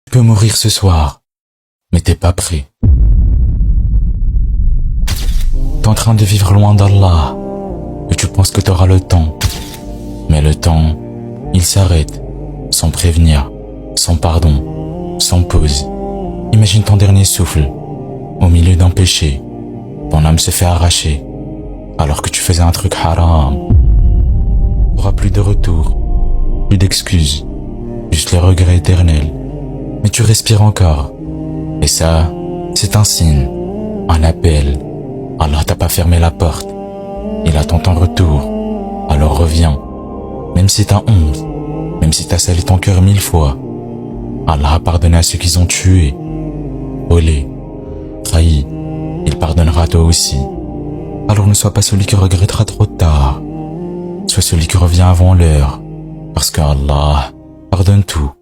Tu peux mourir ce soir, mais t'es pas prêt. T'es en train de vivre loin d'Allah, et tu penses que t'auras le temps. Mais le temps, il s'arrête, sans prévenir, sans pardon, sans pause. Imagine ton dernier souffle, au milieu d'un péché. Ton âme se fait arracher, alors que tu faisais un truc haram. T'auras plus de retour, plus d'excuses, juste le regret éternel. Mais tu respires encore. Et ça, c'est un signe, un appel. Allah t'a pas fermé la porte. Il attend ton retour. Alors reviens. Même si t'as honte, même si t'as sali ton cœur 1000 fois. Allah a pardonné à ceux qui ont tué, volé, trahi. Il pardonnera toi aussi. Alors ne sois pas celui qui regrettera trop tard. Sois celui qui revient avant l'heure. Parce que Allah pardonne tout.